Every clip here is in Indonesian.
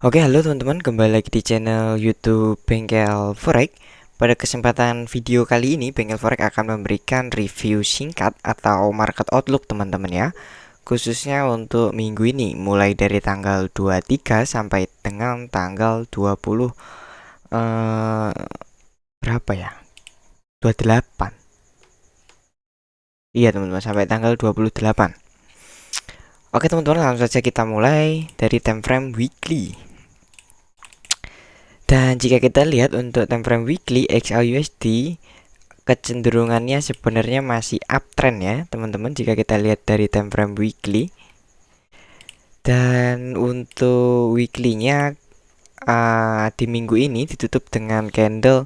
Oke, halo teman-teman, kembali lagi di channel YouTube Bengkel Forex. Pada kesempatan video kali ini, Bengkel Forex akan memberikan review singkat atau market outlook teman-teman ya. Khususnya untuk minggu ini, mulai dari tanggal 23 sampai dengan tanggal 20 berapa ya? 28. Iya teman-teman, sampai tanggal 28. Oke teman-teman, langsung saja kita mulai dari time frame weekly. Dan jika kita lihat untuk time frame weekly XAUSD, kecenderungannya sebenarnya masih uptrend ya teman-teman, jika kita lihat dari time frame weekly. Dan untuk weekly-nya di minggu ini ditutup dengan candle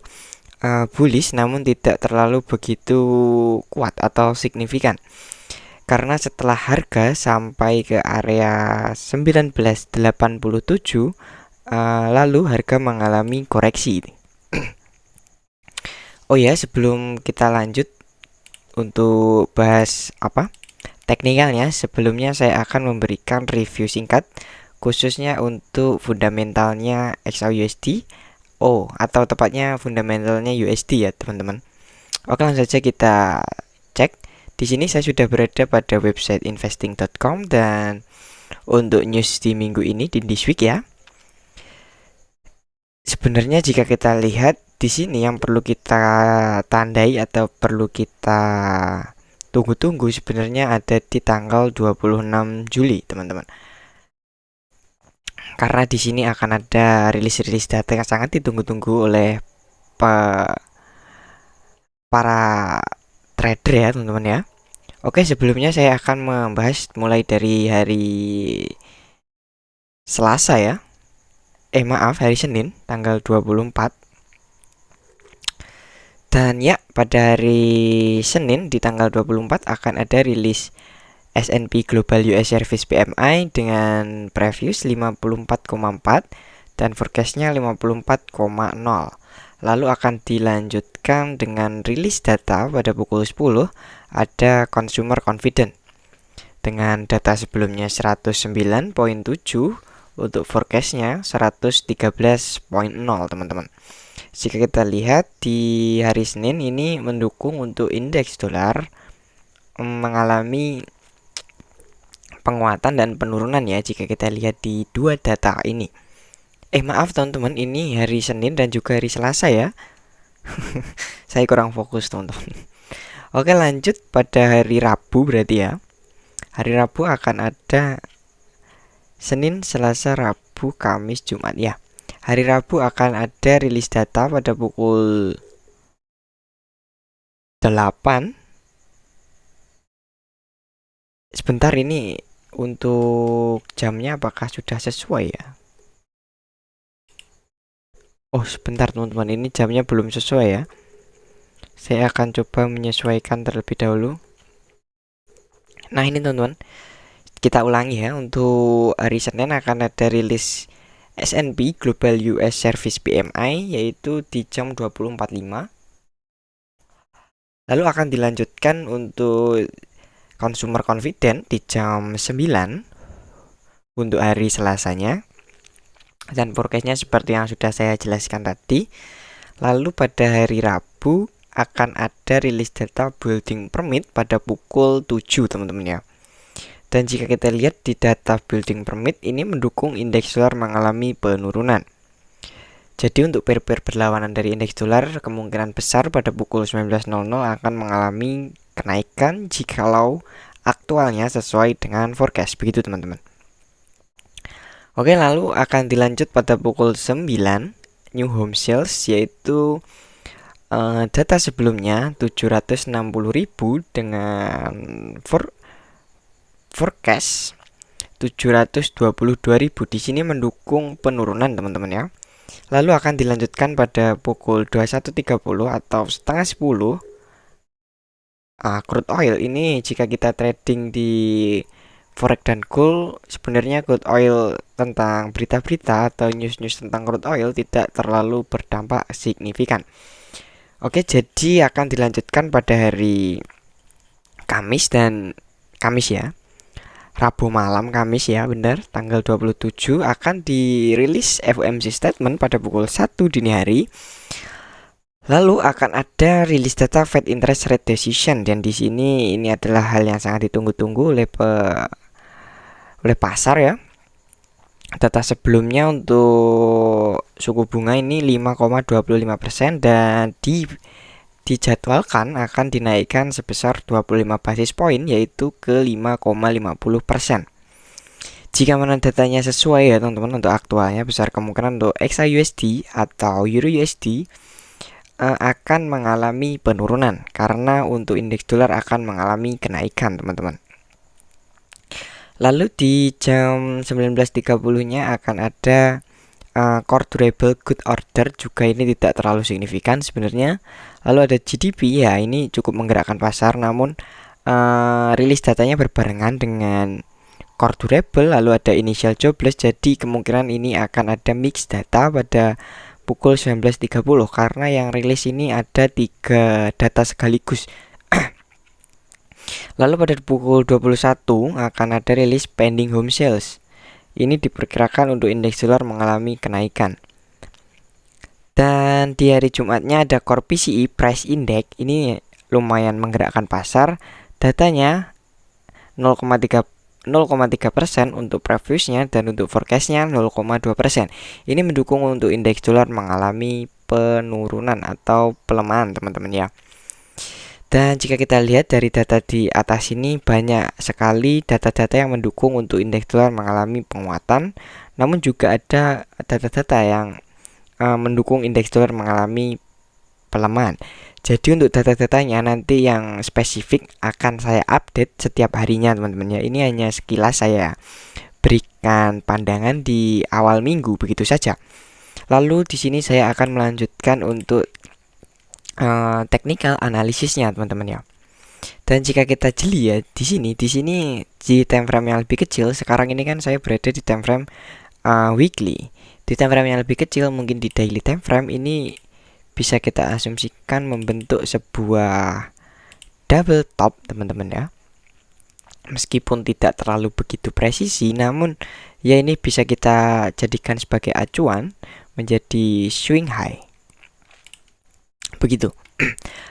bullish, namun tidak terlalu begitu kuat atau signifikan, karena setelah harga sampai ke area 1987, lalu harga mengalami koreksi. Oh ya, sebelum kita lanjut untuk bahas teknikalnya, sebelumnya saya akan memberikan review singkat khususnya untuk fundamentalnya XAUSD atau tepatnya fundamentalnya USD ya teman-teman. Oke, langsung saja kita cek. Di sini saya sudah berada pada website investing.com, dan untuk news di minggu ini di this week ya. Sebenarnya jika kita lihat di sini, yang perlu kita tandai atau perlu kita tunggu-tunggu sebenarnya ada di tanggal 26 Juli, teman-teman. Karena di sini akan ada rilis-rilis data yang sangat ditunggu-tunggu oleh para trader ya, teman-teman ya. Oke, sebelumnya saya akan membahas mulai dari hari Selasa ya. Hari Senin tanggal 24. Dan ya, pada hari Senin di tanggal 24 akan ada rilis S&P Global US Service PMI dengan previous 54,4 dan forecastnya 54,0. Lalu akan dilanjutkan dengan rilis data pada pukul 10, ada Consumer Confidence dengan data sebelumnya 109,7, untuk forecastnya 113,0 teman-teman. Jika kita lihat di hari Senin ini mendukung untuk indeks dolar mengalami penguatan dan penurunan ya, jika kita lihat di dua data ini. Maaf teman-teman, ini hari Senin dan juga hari Selasa ya. Saya kurang fokus teman-teman. Oke, lanjut pada hari Rabu berarti ya. Hari Rabu akan ada Senin, Selasa, Rabu, Kamis, Jumat ya. Hari Rabu akan ada rilis data pada pukul 8. Sebentar, ini untuk jamnya apakah sudah sesuai ya? Oh sebentar teman-teman, ini jamnya belum sesuai ya. Saya akan coba menyesuaikan terlebih dahulu. Nah ini teman-teman, kita ulangi ya. Untuk hari Senin akan ada rilis S&P Global US Service PMI yaitu di jam 20.45. Lalu akan dilanjutkan untuk Consumer Confidence di jam 9 untuk hari Selasanya. Dan forecastnya seperti yang sudah saya jelaskan tadi. Lalu pada hari Rabu akan ada rilis data building permit pada pukul 7 teman-teman ya. Dan jika kita lihat di data building permit ini mendukung indeks dolar mengalami penurunan. Jadi untuk pair-pair berlawanan dari indeks dolar kemungkinan besar pada pukul 19.00 akan mengalami kenaikan jikalau aktualnya sesuai dengan forecast, begitu teman-teman. Oke, lalu akan dilanjut pada pukul 9 new home sales, yaitu data sebelumnya 760.000 dengan forecast 722.000. Di sini mendukung penurunan teman-teman ya. Lalu akan dilanjutkan pada pukul 21.30 atau setengah 10 crude oil. Ini jika kita trading di forex dan gold, sebenarnya crude oil tentang berita-berita atau news-news tentang crude oil tidak terlalu berdampak signifikan. Oke, jadi akan dilanjutkan pada hari Kamis ya. Rabu malam Kamis ya, benar, tanggal 27 akan dirilis FOMC statement pada pukul 1 dini hari. Lalu akan ada rilis data Fed interest rate decision, dan di sini ini adalah hal yang sangat ditunggu-tunggu oleh pasar ya. Data sebelumnya untuk suku bunga ini 5,25% dan dijadwalkan akan dinaikkan sebesar 25 basis poin, yaitu ke 5,50%. Jika mana datanya sesuai ya teman-teman, untuk aktualnya besar kemungkinan untuk XAUSD atau EURUSD akan mengalami penurunan, karena untuk indeks dolar akan mengalami kenaikan teman-teman. Lalu di jam 19.30-nya akan ada core durable good order, juga ini tidak terlalu signifikan sebenarnya. Lalu ada GDP ya, ini cukup menggerakkan pasar, namun rilis datanya berbarengan dengan core durable. Lalu ada initial jobless, jadi kemungkinan ini akan ada mix data pada pukul 19.30, karena yang rilis ini ada 3 data sekaligus. Lalu pada pukul 21 akan ada rilis pending home sales. Ini diperkirakan untuk indeks dolar mengalami kenaikan. Dan di hari Jumatnya ada core PCE price index, ini lumayan menggerakkan pasar. Datanya 0,3% untuk previousnya, dan untuk forecastnya 0,2%. Ini mendukung untuk indeks dolar mengalami penurunan atau pelemahan teman-teman ya. Dan jika kita lihat dari data di atas ini, banyak sekali data-data yang mendukung untuk indeks dolar mengalami penguatan, namun juga ada data-data yang mendukung indeks dolar mengalami pelemahan. Jadi untuk data-datanya nanti yang spesifik akan saya update setiap harinya teman-teman ya. Ini hanya sekilas saya berikan pandangan di awal minggu begitu saja. Lalu di sini saya akan melanjutkan untuk technical analisisnya teman-teman ya. Dan jika kita jeli ya, di sini di time frame yang lebih kecil, sekarang ini kan saya berada di time frame weekly. Di time frame yang lebih kecil, mungkin di daily time frame ini bisa kita asumsikan membentuk sebuah double top teman-teman ya. Meskipun tidak terlalu begitu presisi, namun ya ini bisa kita jadikan sebagai acuan menjadi swing high. Begitu.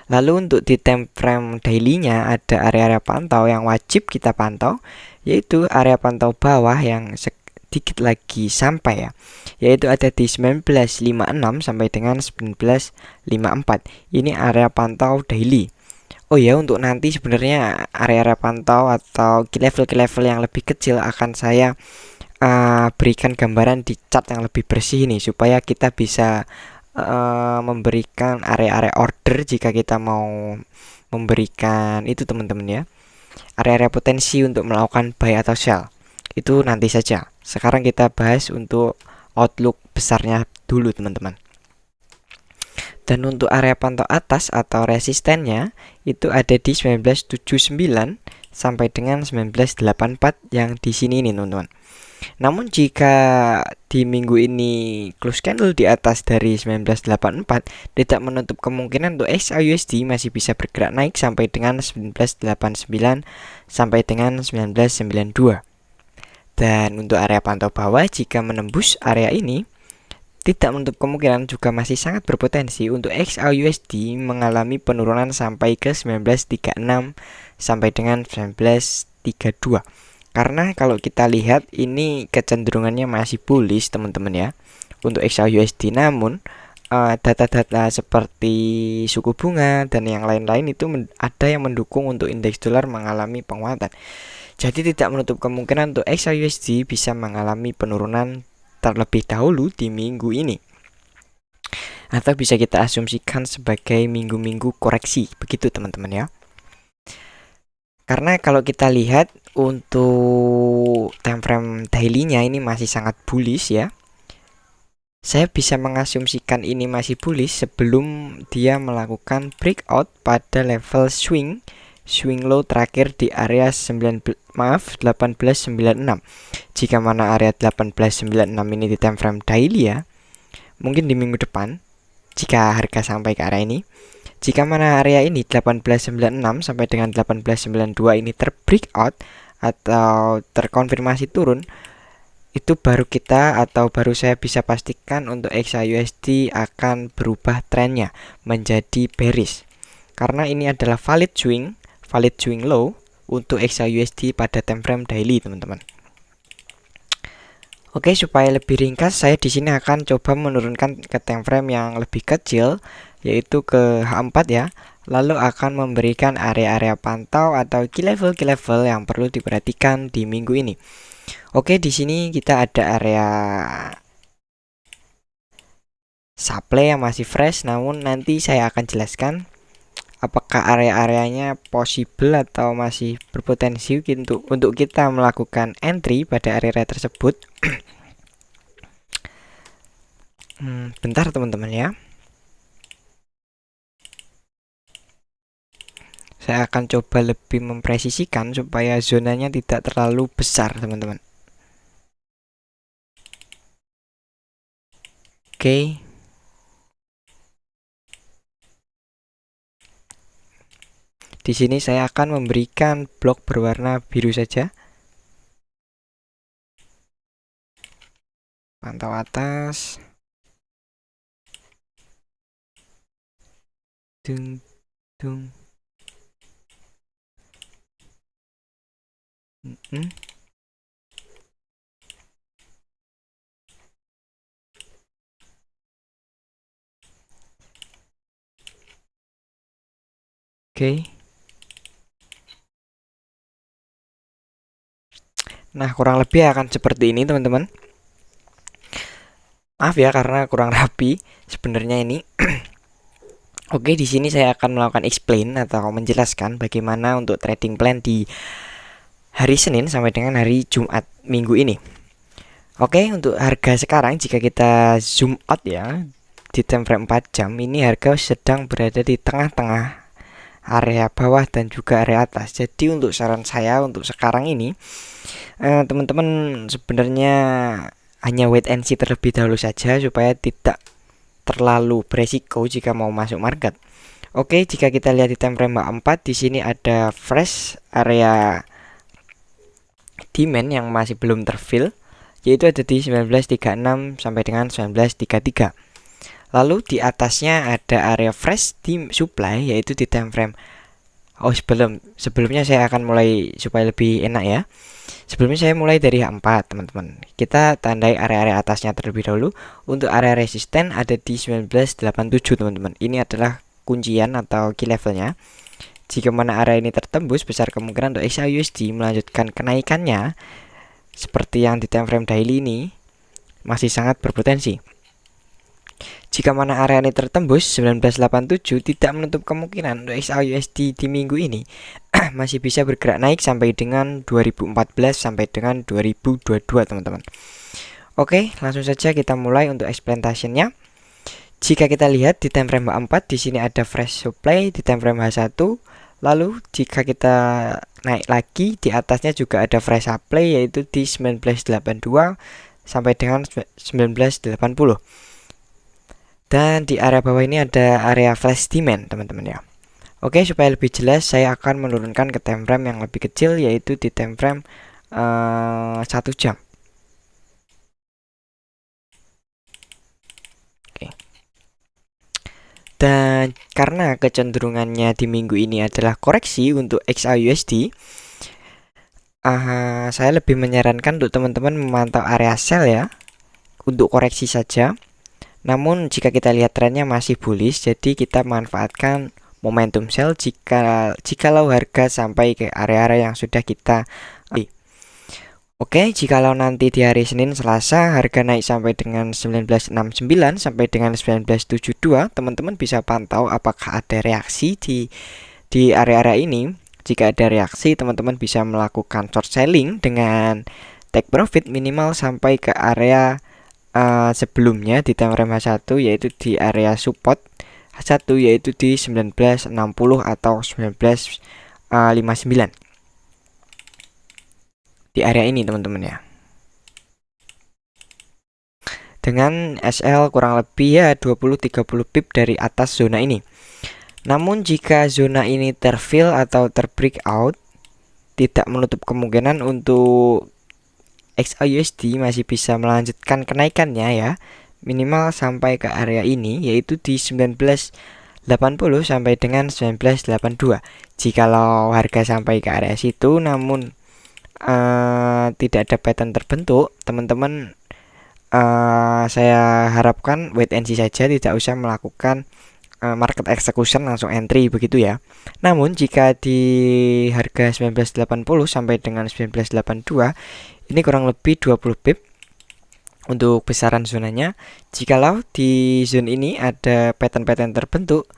Lalu untuk di time frame daily-nya ada area-area pantau yang wajib kita pantau, yaitu area pantau bawah yang sedikit lagi sampai ya, yaitu ada di 1956 sampai dengan 1954. Ini area pantau daily. Oh ya, untuk nanti sebenarnya area-area pantau atau key level yang lebih kecil akan saya berikan gambaran di chart yang lebih bersih ini, supaya kita bisa memberikan area-area order jika kita mau memberikan itu teman-teman ya. Area-area potensi untuk melakukan buy atau sell itu nanti saja. Sekarang kita bahas untuk outlook besarnya dulu teman-teman. Dan untuk area pantau atas atau resistennya itu ada di 1979 sampai dengan 1984 yang di sini nih teman-teman. Namun jika di minggu ini close candle di atas dari 1984, tidak menutup kemungkinan untuk XAUSD masih bisa bergerak naik sampai dengan 1989 sampai dengan 1992. Dan untuk area pantau bawah, jika menembus area ini, tidak menutup kemungkinan juga masih sangat berpotensi untuk XAUSD mengalami penurunan sampai ke 1936 sampai dengan 1932. Karena kalau kita lihat ini kecenderungannya masih bullish teman-teman ya untuk XAUSD, namun data-data seperti suku bunga dan yang lain-lain itu ada yang mendukung untuk indeks dolar mengalami penguatan. Jadi tidak menutup kemungkinan untuk XAUSD bisa mengalami penurunan terlebih dahulu di minggu ini, atau bisa kita asumsikan sebagai minggu-minggu koreksi begitu teman-teman ya. Karena kalau kita lihat untuk time frame daily-nya ini masih sangat bullish ya. Saya bisa mengasumsikan ini masih bullish sebelum dia melakukan breakout pada level swing low terakhir di area 1896. Jika mana area 1896 ini di time frame daily ya, mungkin di minggu depan jika harga sampai ke area ini. Jika mana area ini 1896 sampai dengan 1892 ini terbreakout, atau terkonfirmasi turun, itu baru kita atau baru saya bisa pastikan untuk XAUSD akan berubah trennya menjadi bearish. Karena ini adalah valid swing low untuk XAUSD pada time frame daily, teman-teman. Oke, supaya lebih ringkas, saya di sini akan coba menurunkan ke time frame yang lebih kecil, yaitu ke H4 ya. Lalu akan memberikan area-area pantau atau key level yang perlu diperhatikan di minggu ini. Oke, di sini kita ada area supply yang masih fresh, namun nanti saya akan jelaskan apakah area-areanya possible atau masih berpotensi untuk kita melakukan entry pada area tersebut. Bentar teman-teman ya. Saya akan coba lebih mempresisikan supaya zonanya tidak terlalu besar, teman-teman. Oke. Di sini saya akan memberikan blok berwarna biru saja. Pantau atas. Dung, dung. Oke. Nah, kurang lebih akan seperti ini, teman-teman. Maaf ya karena kurang rapi sebenarnya ini. Oke, di sini saya akan melakukan explain atau menjelaskan bagaimana untuk trading plan di hari Senin sampai dengan hari Jumat minggu ini. Oke, untuk harga sekarang jika kita zoom out ya di time frame 4 jam, ini harga sedang berada di tengah-tengah area bawah dan juga area atas. Jadi untuk saran saya untuk sekarang ini, teman-teman sebenarnya hanya wait and see terlebih dahulu saja supaya tidak terlalu beresiko jika mau masuk market. Oke, jika kita lihat di time frame 4, di sini ada fresh area demand yang masih belum terfill, yaitu ada di 1936 sampai dengan 1933. Lalu di atasnya ada area fresh di supply, yaitu di time frame sebelumnya saya akan mulai supaya lebih enak ya. Sebelumnya saya mulai dari H4, teman-teman. Kita tandai area-area atasnya terlebih dahulu. Untuk area resisten ada di 1987, teman-teman. Ini adalah kuncian atau key levelnya. Jika mana area ini tertembus, besar kemungkinan untuk XAUSD melanjutkan kenaikannya seperti yang di time frame daily ini masih sangat berpotensi. Jika mana area ini tertembus 1987, tidak menutup kemungkinan untuk XAUSD di minggu ini masih bisa bergerak naik sampai dengan 2014 sampai dengan 2022, teman-teman. Oke, langsung saja kita mulai untuk explaination-nya. Jika kita lihat di time frame H4, di sini ada fresh supply di time frame H1. Lalu jika kita naik lagi, di atasnya juga ada fresh supply yaitu di 1982 sampai dengan 1980. Dan di area bawah ini ada area flash demand, teman-teman ya. Oke, supaya lebih jelas saya akan menurunkan ke time frame yang lebih kecil, yaitu di time frame 1 jam. Oke. Dan karena kecenderungannya di minggu ini adalah koreksi untuk XAUSD, saya lebih menyarankan untuk teman-teman memantau area sell ya, untuk koreksi saja. Namun jika kita lihat trennya masih bullish, jadi kita manfaatkan momentum sell jikalau harga sampai ke area-area yang sudah kita. Oke, jikalau nanti di hari Senin Selasa harga naik sampai dengan 1969 sampai dengan 1972, teman-teman bisa pantau apakah ada reaksi di area-area ini. Jika ada reaksi, teman-teman bisa melakukan short selling dengan take profit minimal sampai ke area sebelumnya di time frame H1, yaitu di area support H1 yaitu di 1960 atau 1959. Di area ini, teman-teman ya. Dengan SL kurang lebih ya 20-30 pip dari atas zona ini. Namun jika zona ini terfill atau terbreakout, tidak menutup kemungkinan untuk XAUSD masih bisa melanjutkan kenaikannya ya, minimal sampai ke area ini, yaitu di 1980 sampai dengan 1982. Jikalau harga sampai ke area situ namun tidak ada pattern terbentuk, teman-teman saya harapkan wait and see saja, tidak usah melakukan market execution langsung entry begitu ya. Namun jika di harga 1980 sampai dengan 1982 ini kurang lebih 20 pip untuk besaran zonanya. Jikalau di zone ini ada pattern-pattern terbentuk,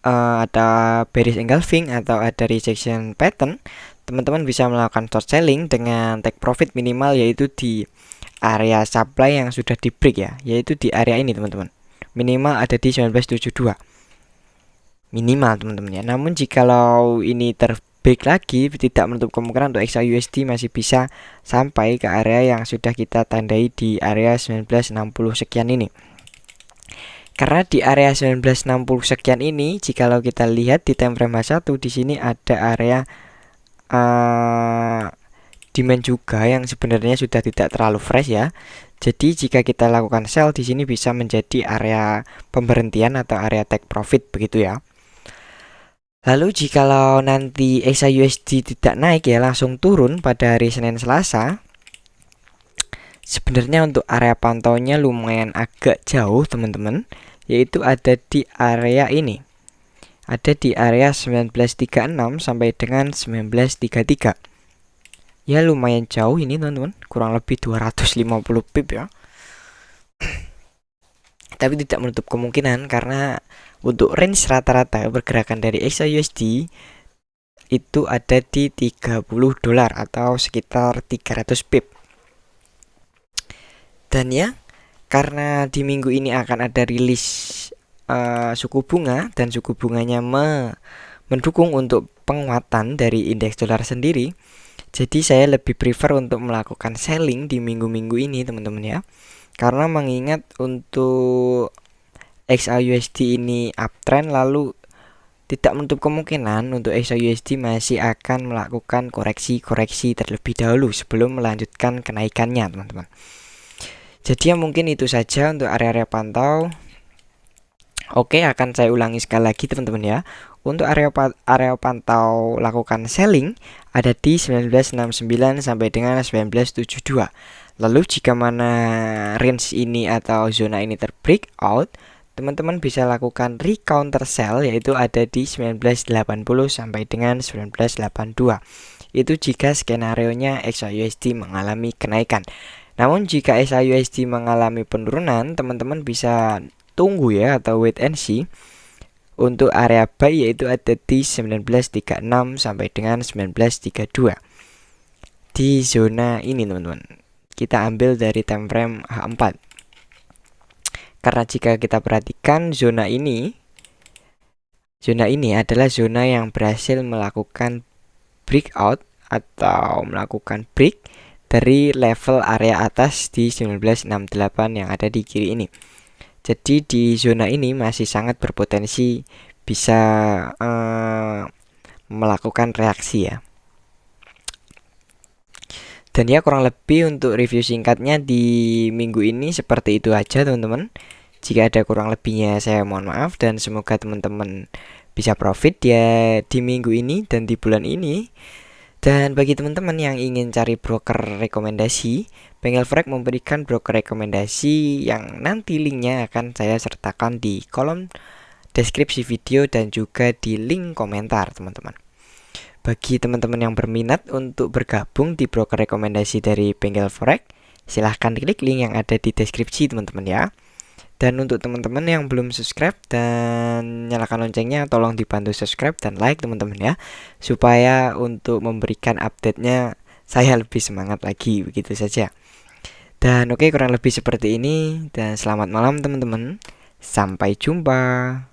ada bearish engulfing atau ada rejection pattern, teman-teman bisa melakukan short selling dengan take profit minimal yaitu di area supply yang sudah di break ya, yaitu di area ini teman-teman. Minimal ada di 1972. Minimal teman-teman ya. Namun jikalau ini break lagi, tidak menutup kemungkinan untuk XAUSD masih bisa sampai ke area yang sudah kita tandai di area 1960 sekian ini. Karena di area 1960 sekian ini, jikalau kita lihat di time frame H1 di sini ada area demand juga yang sebenarnya sudah tidak terlalu fresh ya. Jadi jika kita lakukan sell di sini bisa menjadi area pemberhentian atau area take profit begitu ya. Lalu jikalau nanti XAUSD tidak naik ya, langsung turun pada hari Senin Selasa, sebenarnya untuk area pantaunya lumayan agak jauh teman-teman, yaitu ada di area ini. Ada di area 1936 sampai dengan 1933. Ya lumayan jauh ini teman-teman, kurang lebih 250 pip ya. Tapi tidak menutup kemungkinan karena untuk range rata-rata pergerakan dari XAUSD itu ada di 30 dolar atau sekitar 300 pip. Dan ya, karena di minggu ini akan ada rilis suku bunga dan suku bunganya mendukung untuk penguatan dari indeks dolar sendiri. Jadi saya lebih prefer untuk melakukan selling di minggu-minggu ini teman-teman ya. Karena mengingat untuk XAUSD ini uptrend, lalu tidak menutup kemungkinan untuk XAUSD masih akan melakukan koreksi-koreksi terlebih dahulu sebelum melanjutkan kenaikannya teman-teman. Jadi ya mungkin itu saja untuk area-area pantau. Oke, akan saya ulangi sekali lagi teman-teman ya. Untuk area pantau lakukan selling ada di 1969 sampai dengan 1972. Lalu jika mana range ini atau zona ini terbreak out, teman-teman bisa lakukan recounter sell yaitu ada di 1980 sampai dengan 1982. Itu jika skenario-nya XAUSD mengalami kenaikan. Namun jika XAUSD mengalami penurunan, teman-teman bisa tunggu ya atau wait and see. Untuk area buy yaitu ada di 1936 sampai dengan 1932. Di zona ini teman-teman, kita ambil dari time frame H4. Karena jika kita perhatikan zona ini adalah zona yang berhasil melakukan breakout atau melakukan break dari level area atas di 1968 yang ada di kiri ini. Jadi di zona ini masih sangat berpotensi bisa melakukan reaksi ya. Dan ya kurang lebih untuk review singkatnya di minggu ini seperti itu aja teman-teman. Jika ada kurang lebihnya saya mohon maaf dan semoga teman-teman bisa profit ya di minggu ini dan di bulan ini. Dan bagi teman-teman yang ingin cari broker rekomendasi, Bengal Forex memberikan broker rekomendasi yang nanti linknya akan saya sertakan di kolom deskripsi video dan juga di link komentar teman-teman. Bagi teman-teman yang berminat untuk bergabung di broker rekomendasi dari Bengal Forex, silahkan klik link yang ada di deskripsi teman-teman ya. Dan untuk teman-teman yang belum subscribe dan nyalakan loncengnya, tolong dibantu subscribe dan like teman-teman ya, supaya untuk memberikan update-nya saya lebih semangat lagi, begitu saja. Dan oke, kurang lebih seperti ini dan selamat malam teman-teman. Sampai jumpa.